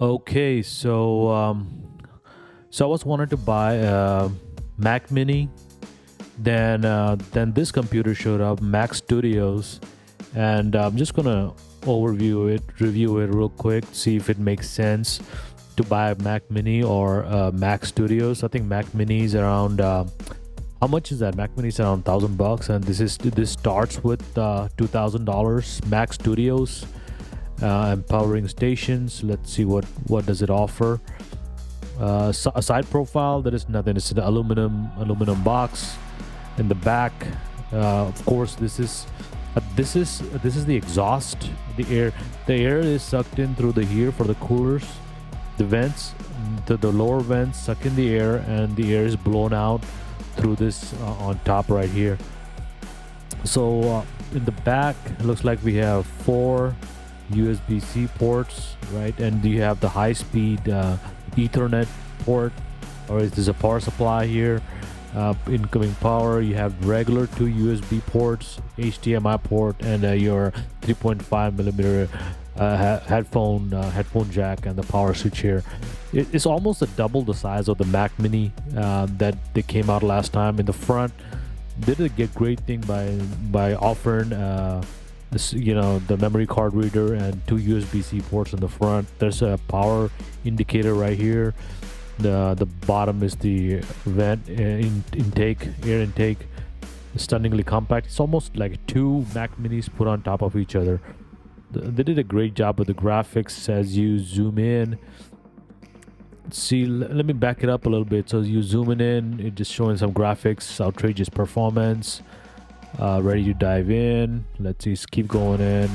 Okay, so I was wanted to buy a Mac Mini. Then this computer showed up, Mac Studios, and I'm just gonna review it real quick, see if it makes sense to buy a Mac Mini or Mac Studios. I think Mac Mini is around how much is that? Mac Mini is around $1,000, and this starts with $2,000. Mac Studios. Empowering stations. Let's see what does it offer. A side profile, there is nothing. It's an aluminum box. In the back, of course, this is the exhaust. The air is sucked in through the here for the coolers. The vents, the lower vents suck in the air, and the air is blown out through this on top right here. So in the back, it looks like we have 4 USB-C ports, right? And you have the high-speed Ethernet port, or is this a power supply here? Incoming power. You have regular 2 USB ports, HDMI port, and your 3.5 millimeter headphone jack, and the power switch here. It's almost double the size of the Mac Mini that they came out last time. In the front, they did a great thing by offering the memory card reader and 2 USB-C ports in the front. There's a power indicator right here. The bottom is the vent air intake. Stunningly compact. It's almost like 2 Mac Minis put on top of each other. They did a great job with the graphics. As you zoom in, see, let me back it up a little bit. So you zooming in, it's just showing some graphics, outrageous performance. Ready to dive in. Let's see, keep going in.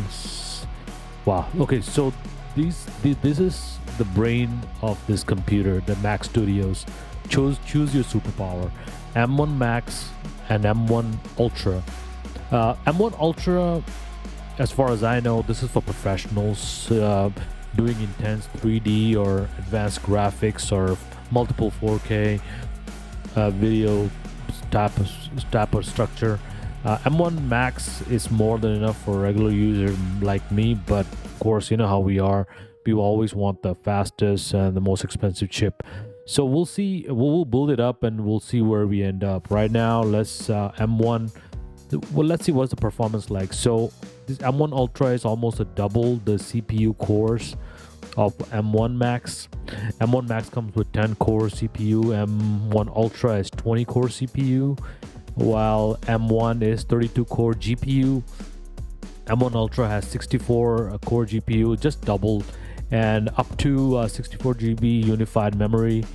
Wow. Okay, so this is the brain of this computer, the Mac Studios. Choose your superpower. M1 Max and M1 Ultra. M1 Ultra, as far as I know, this is for professionals doing intense 3D or advanced graphics or multiple 4K video type of structure. M1 Max is more than enough for a regular user like me, but of course, you know how we are. We always want the fastest and the most expensive chip. So we'll see. We'll build it up and we'll see where we end up. Right now, let's M1. Well, let's see what's the performance like. So this M1 Ultra is almost a double the CPU cores of M1 Max. M1 Max comes with 10-core CPU. M1 Ultra is 20-core CPU. While M1 is 32-core GPU. M1 Ultra has 64-core GPU, just doubled, and up to 64 GB unified memory.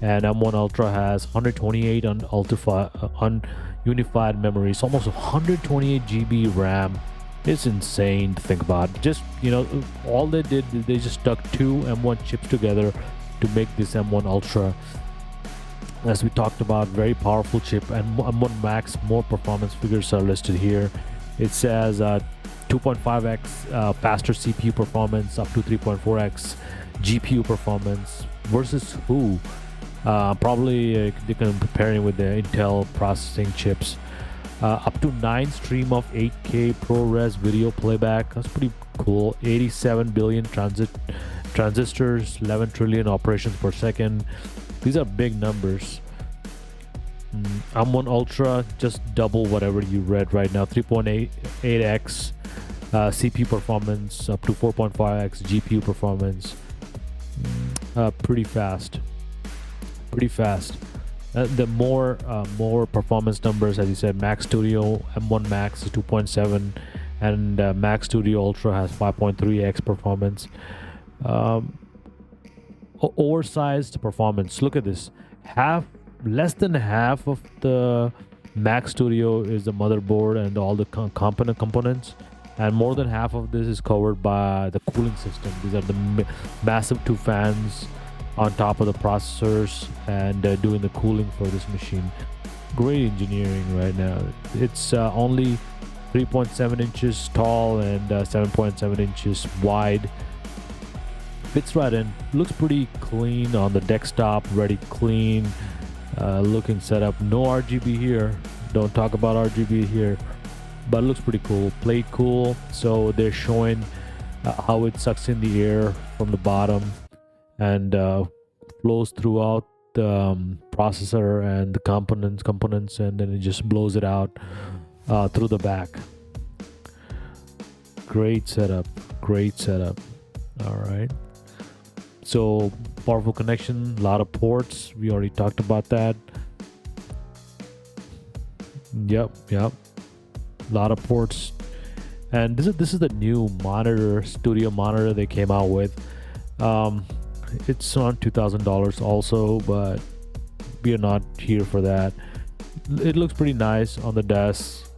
And M1 Ultra has 128 on unified memory. It's almost 128 GB RAM. It's insane to think about. Just, all they did, they just stuck 2 M1 chips together to make this M1 Ultra. As we talked about, very powerful chip, and M1 Max, more performance figures are listed here. It says 2.5x faster CPU performance, up to 3.4x GPU performance. Versus who? Probably they can compare it with the Intel processing chips. Up to 9 stream of 8K ProRes video playback. That's pretty cool. 87 billion transistors, 11 trillion operations per second. These are big numbers. M1 Ultra, just double whatever you read right now. 3.8x CPU performance, up to 4.5x GPU performance. Pretty fast. The more performance numbers, as you said, Mac Studio M1 Max is 2.7, and Mac Studio Ultra has 5.3x performance. Oversized performance. Look at this. Less than half of the Mac Studio is the motherboard and all the components, and more than half of this is covered by the cooling system. These are the massive 2 fans on top of the processors and doing the cooling for this machine. Great engineering right now. It's only 3.7 inches tall and 7.7 inches wide. Fits right in. Looks pretty clean on the desktop. Very clean looking setup. No RGB here. Don't talk about RGB here, but it looks pretty cool. Played cool. So they're showing how it sucks in the air from the bottom. and flows throughout the processor and the components, and then it just blows it out through the back. Great setup. All right, so powerful connection, a lot of ports, we already talked about that. Yep, a lot of ports. And this is the new monitor, studio monitor they came out with. It's around $2,000 also, but we are not here for that. It looks pretty nice on the desk.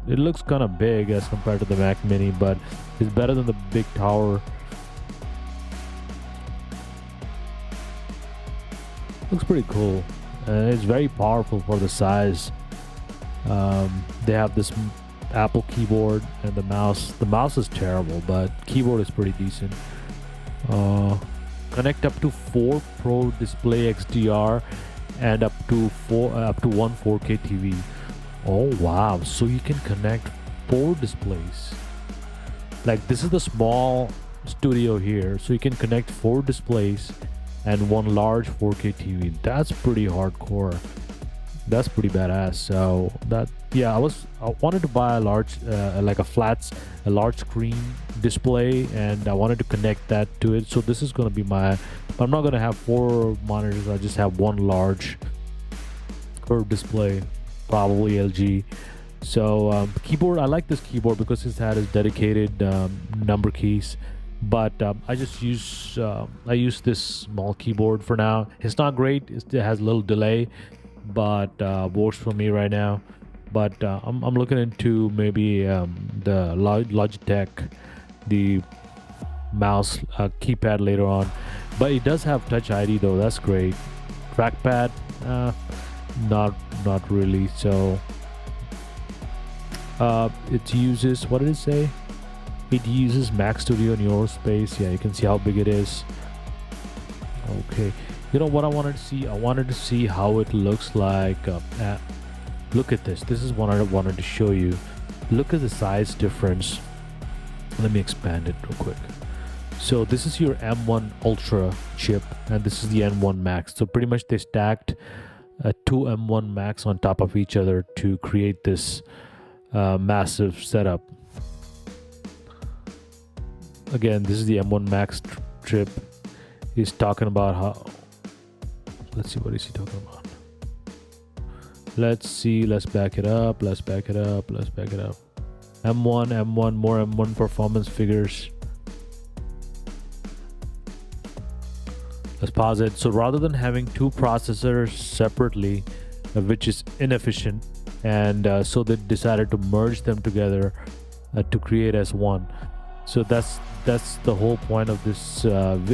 It looks kind of big as compared to the Mac Mini, but it's better than the big tower. Looks pretty cool, and it's very powerful for the size. They have this Apple keyboard and the mouse. The mouse is terrible, but keyboard is pretty decent. Connect up to 4 Pro Display XDR and up to 1 4K TV. Oh wow! So you can connect 4 displays. Like, this is the small studio here, so you can connect 4 displays and 1 large 4K TV. That's pretty hardcore. That's pretty badass. So that, yeah, I wanted to buy a large like a large screen display, and I wanted to connect that to it. So this is going to be my, I'm not going to have 4 monitors. I just have 1 large curved display, probably LG. So keyboard, I like this keyboard because it's had its dedicated number keys, but I just use this small keyboard for now. It's not great, it has a little delay, but works for me right now. But I'm looking into maybe the Logitech, the mouse keypad later on. But it does have Touch ID though, that's great. Trackpad, not really. So it uses, what did it say? It uses Mac Studio Neurospace. Yeah, you can see how big it is. Okay, you know what I wanted to see? I wanted to see how it looks like. Look at this. This is what I wanted to show you. Look at the size difference. Let me expand it real quick. So this is your M1 Ultra chip, and this is the M1 Max. So pretty much they stacked 2 M1 Max on top of each other to create this massive setup. Again, this is the M1 Max chip. He's talking about how, let's see, what is he talking about? Let's see, let's back it up. M1, more M1 performance figures. Let's pause it. So rather than having 2 processors separately, which is inefficient, and so they decided to merge them together to create as one. So that's the whole point of this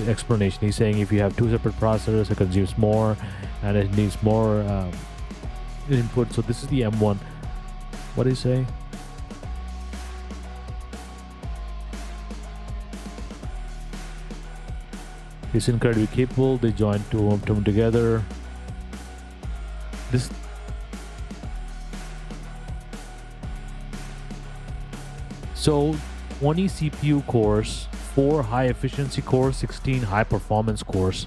explanation. He's saying if you have 2 separate processors, it consumes more and it needs more input. So this is the M1. What do you say? It's incredibly capable. They joined 2 of them together. This. So 20 CPU cores, 4 high efficiency cores, 16 high performance cores,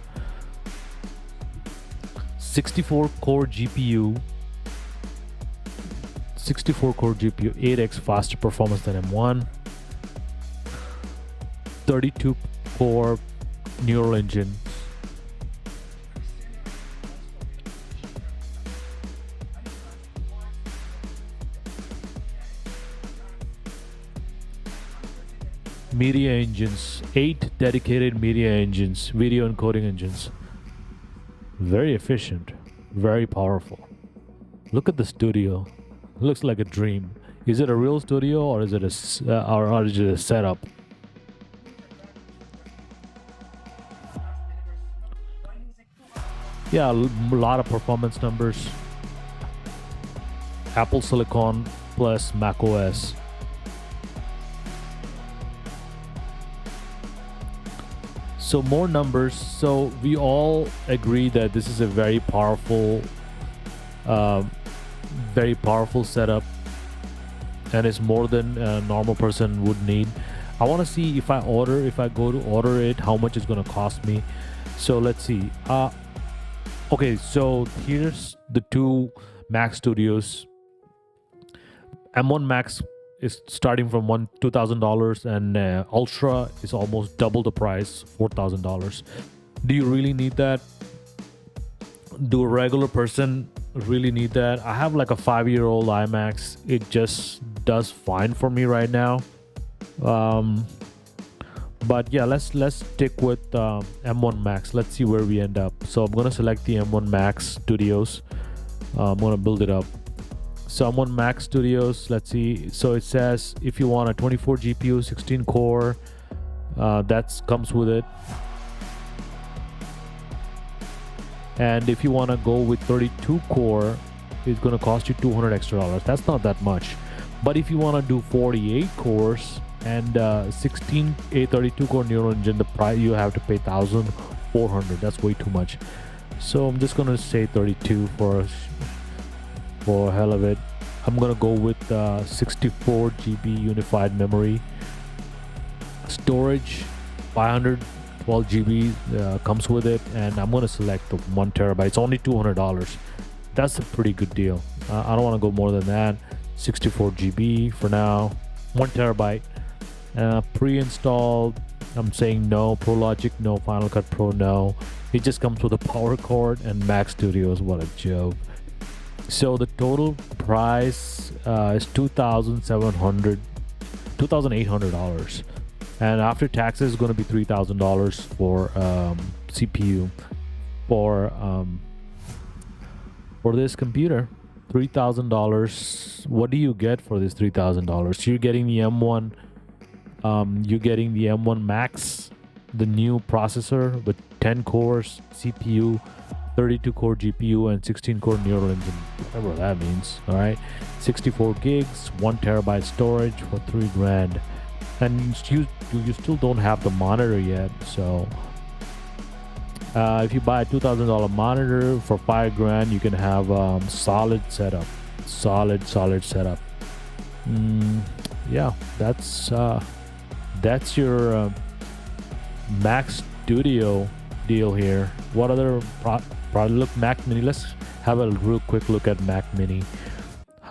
64 core GPU, 8x faster performance than M1, 32 core neural engine, media engines, 8 dedicated media engines, video encoding engines. Very efficient, very powerful. Look at the studio. It looks like a dream. Is it a real studio, or is it a setup? Yeah, a lot of performance numbers. Apple Silicon plus Mac OS. So more numbers. So we all agree that this is a very powerful setup, and it's more than a normal person would need. I want to see if I go to order it, how much it's going to cost me. So let's see. Okay, so here's the two Mac Studios. M1 Max is starting from $2,000, and Ultra is almost double the price, $4,000. Do you really need that? Do a regular person really need that? I have like a 5-year-old iMac. It just does fine for me right now. But yeah, let's stick with M1 Max. Let's see where we end up. So I'm gonna select the M1 Max Studios. I'm gonna build it up. So M1 Max Studios, let's see. So it says if you want a 24 GPU, 16 core, that comes with it. And if you want to go with 32 core, it's going to cost you $200 extra. That's not that much. But if you want to do 48 cores and 16 A32 core neural engine, the price you have to pay $1,400. That's way too much. So I'm just going to say 32 for a hell of it. I'm going to go with 64 GB unified memory. Storage 512 GB comes with it, and I'm going to select the 1 terabyte. It's only $200. That's a pretty good deal. I don't want to go more than that. 64 GB for now. 1 terabyte. Pre-installed, I'm saying no. ProLogic, no. Final Cut Pro, no. It just comes with a power cord and Mac Studios. What a joke. So the total price is $2,800, and after taxes is going to be $3,000 for CPU for this computer. $3,000. What do you get for this $3,000? You're getting the M1. You're getting the M1 Max, the new processor with 10 cores, CPU, 32 core GPU, and 16 core neural engine, whatever that means. All right, 64 gigs, 1 terabyte storage for $3,000, and you still don't have the monitor yet. So if you buy a $2,000 monitor for $5,000, you can have solid setup. Yeah, that's your Mac Studio deal here. What other look, Mac Mini. Let's have a real quick look at Mac Mini.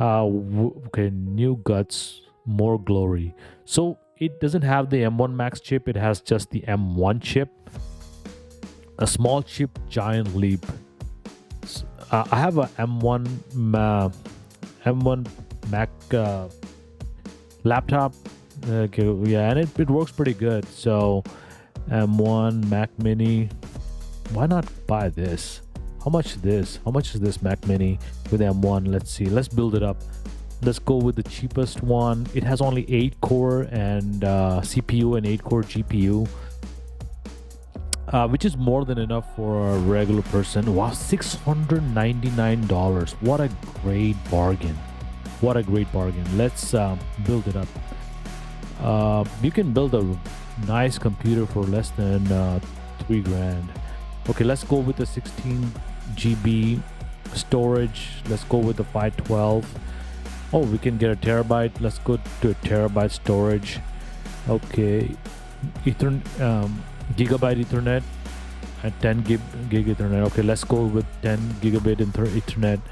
Okay, new guts, more glory. So it doesn't have the M1 Max chip. It has just the M1 chip. A small chip, giant leap. I have a M1 Mac laptop. Okay, yeah, and it works pretty good. So M1 Mac Mini. Why not buy this? How much is this? How much is this Mac Mini with M1? Let's see. Let's build it up. Let's go with the cheapest one. It has only 8 core and CPU and 8 core GPU, which is more than enough for a regular person. Wow, $699. What a great bargain. What a great bargain. Let's build it up. You can build a nice computer for less than $3,000. Okay, let's go with the 16 GB storage. Let's go with the 512. Oh, we can get a terabyte. Let's go to a terabyte storage. Okay, gigabyte Ethernet and 10 gig Ethernet. Okay, let's go with 10 gigabit Ethernet.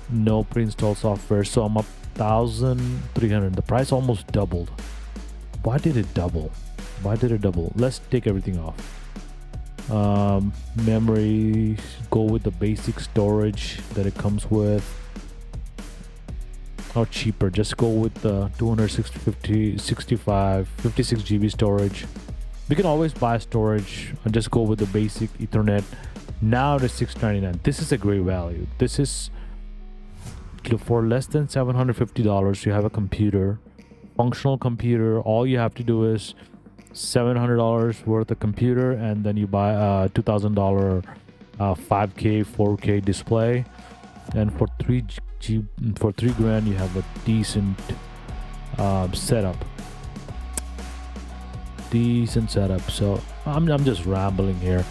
No pre-installed software. So I'm up 1,300. The price almost doubled. Why did it double? Let's take everything off. Memory, go with the basic storage that it comes with. Or cheaper, just go with the 56 GB storage. We can always buy storage and just go with the basic Ethernet. Now it is $699. This is a great value. This is for less than $750. You have a computer, functional computer. All you have to do is $700 worth of computer, and then you buy a $2,000 5K 4K display, and for $3,000 you have a decent setup. So I'm just rambling here.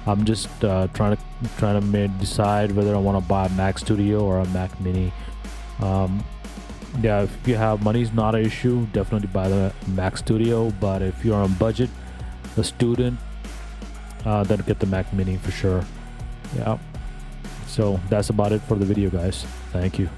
I'm just trying to decide whether I want to buy a Mac Studio or a Mac Mini. Yeah, if you have money's not an issue, definitely buy the Mac Studio. But if you're on budget, a student, then get the Mac Mini for sure. Yeah. So that's about it for the video, guys. Thank you.